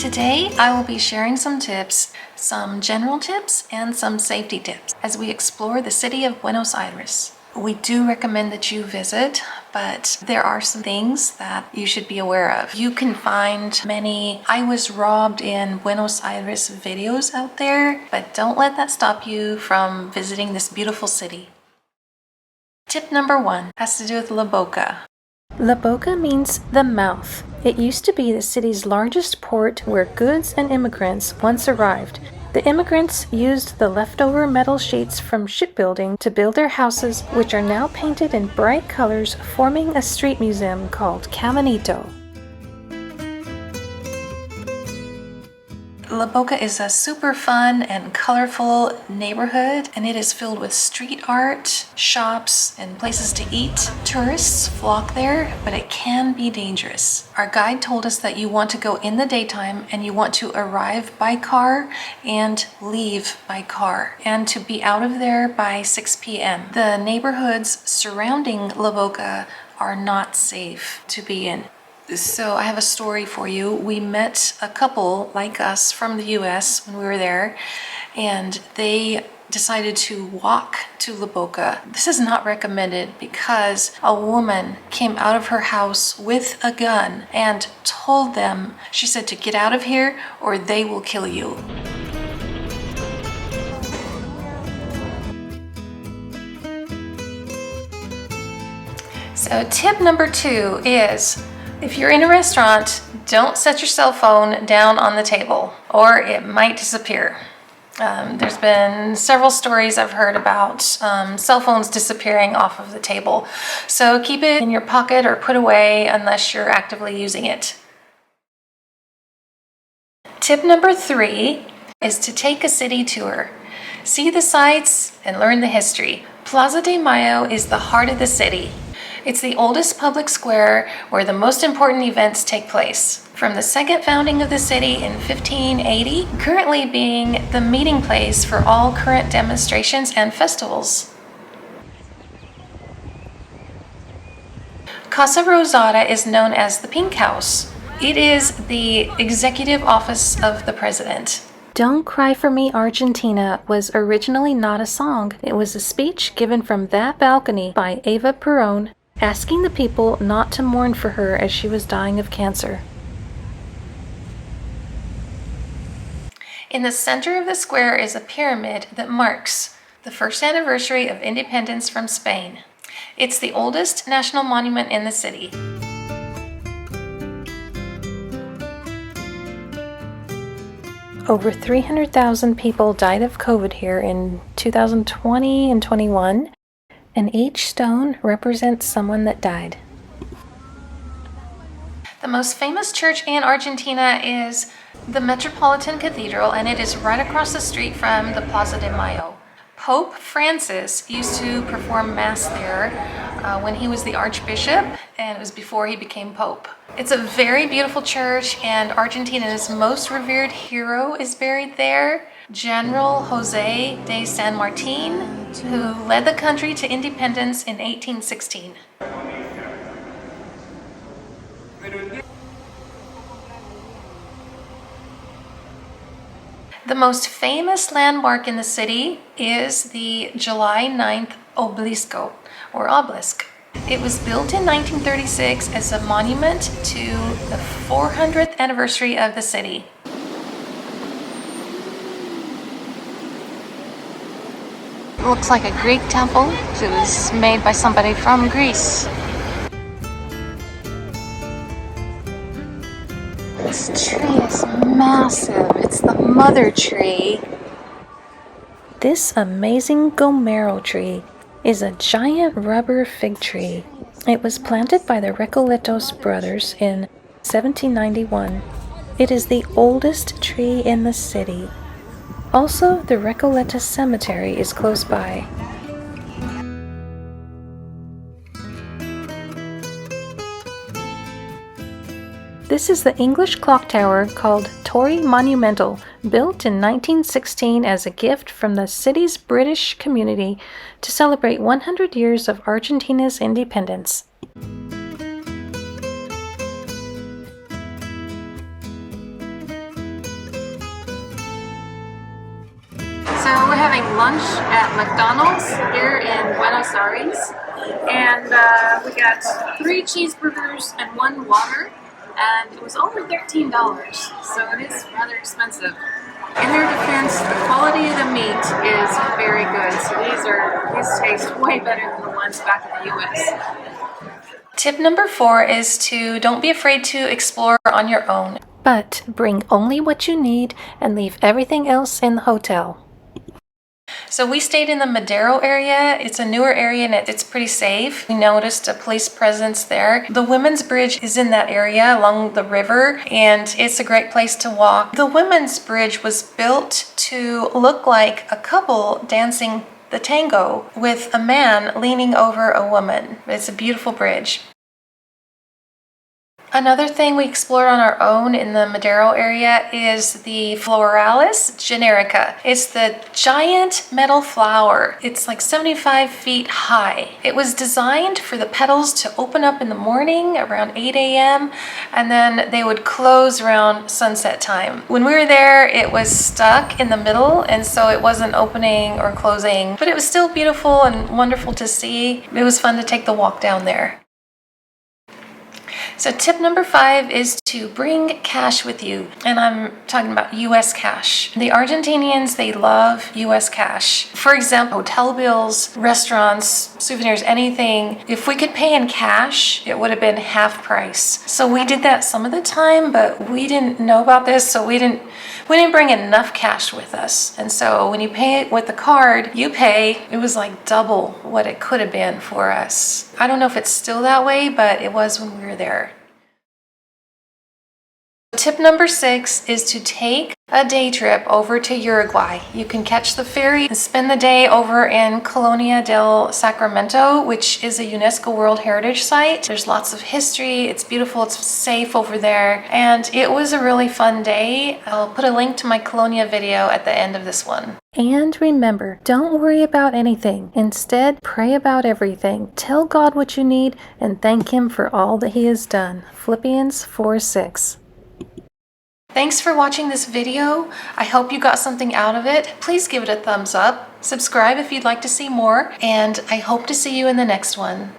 Today, I will be sharing some tips, some general tips and some safety tips as we explore the city of Buenos Aires. We do recommend that you visit, but there are some things that you should be aware of. You can find many "I was robbed in Buenos Aires" videos out there, but don't let that stop you from visiting this beautiful city. Tip number 1 has to do with La Boca. La Boca means the mouth. It used to be the city's largest port where goods and immigrants once arrived. The immigrants used the leftover metal sheets from shipbuilding to build their houses, which are now painted in bright colors, forming a street museum called Caminito. La Boca is a super fun and colorful neighborhood, and it is filled with street art, shops, and places to eat. Tourists flock there, but it can be dangerous. Our guide told us that you want to go in the daytime and you want to arrive by car and leave by car, and to be out of there by 6 p.m. The neighborhoods surrounding La Boca are not safe to be in. So I have a story for you. We met a couple like us from the US when we were there, and they decided to walk to La Boca. This is not recommended because a woman came out of her house with a gun and told them, she said, to get out of here or they will kill you. So tip number 2 is, if you're in a restaurant, don't set your cell phone down on the table or it might disappear. There's been several stories I've heard about cell phones disappearing off of the table. So keep it in your pocket or put away unless you're actively using it. Tip number 3 is to take a city tour. See the sights and learn the history. Plaza de Mayo is the heart of the city. It's the oldest public square where the most important events take place. From the second founding of the city in 1580, currently being the meeting place for all current demonstrations and festivals. Casa Rosada is known as the Pink House. It is the executive office of the president. Don't Cry for Me, Argentina was originally not a song. It was a speech given from that balcony by Eva Perón, asking the people not to mourn for her as she was dying of cancer. In the center of the square is a pyramid that marks the first anniversary of independence from Spain. It's the oldest national monument in the city. Over 300,000 people died of COVID here in 2020 and 21. And each stone represents someone that died. The most famous church in Argentina is the Metropolitan Cathedral, and it is right across the street from the Plaza de Mayo. Pope Francis used to perform Mass there when he was the Archbishop, and it was before he became Pope. It's a very beautiful church, and Argentina's most revered hero is buried there. General José de San Martín, who led the country to independence in 1816. The most famous landmark in the city is the July 9th obelisk. It was built in 1936 as a monument to the 400th anniversary of the city. It looks like a Greek temple. It was made by somebody from Greece. This tree is massive. It's the mother tree. This amazing Gomero tree is a giant rubber fig tree. It was planted by the Recoletos brothers in 1791. It is the oldest tree in the city. Also, the Recoleta Cemetery is close by. This is the English clock tower called Torre Monumental, built in 1916 as a gift from the city's British community to celebrate 100 years of Argentina's independence. So we're having lunch at McDonald's here in Buenos Aires, and we got 3 cheeseburgers and 1 water, and it was over $13, so it is rather expensive. In their defense, the quality of the meat is very good, so these taste way better than the ones back in the US. Tip number 4 is to don't be afraid to explore on your own. But bring only what you need and leave everything else in the hotel. So we stayed in the Madero area. It's a newer area and it's pretty safe. We noticed a police presence there. The Women's Bridge is in that area along the river, and it's a great place to walk. The Women's Bridge was built to look like a couple dancing the tango with a man leaning over a woman. It's a beautiful bridge. Another thing we explored on our own in the Madero area is the Floralis Generica. It's the giant metal flower. It's like 75 feet high. It was designed for the petals to open up in the morning around 8 a.m. and then they would close around sunset time. When we were there, it was stuck in the middle, and so it wasn't opening or closing, but it was still beautiful and wonderful to see. It was fun to take the walk down there. So tip number 5 is to bring cash with you, and I'm talking about US cash. The Argentinians, they love US cash. For example, hotel bills, restaurants, souvenirs, anything. If we could pay in cash, it would have been half price. So we did that some of the time, but we didn't know about this, so we didn't bring enough cash with us. And so when you pay it with the card, it was like double what it could have been for us. I don't know if it's still that way, but it was when we were there. Tip number 6 is to take a day trip over to Uruguay. You can catch the ferry and spend the day over in Colonia del Sacramento, which is a UNESCO World Heritage Site. There's lots of history, it's beautiful, it's safe over there, and it was a really fun day. I'll put a link to my Colonia video at the end of this one. And remember, don't worry about anything. Instead, pray about everything. Tell God what you need and thank Him for all that He has done. Philippians 4:6. Thanks for watching this video. I hope you got something out of it. Please give it a thumbs up. Subscribe if you'd like to see more, and I hope to see you in the next one.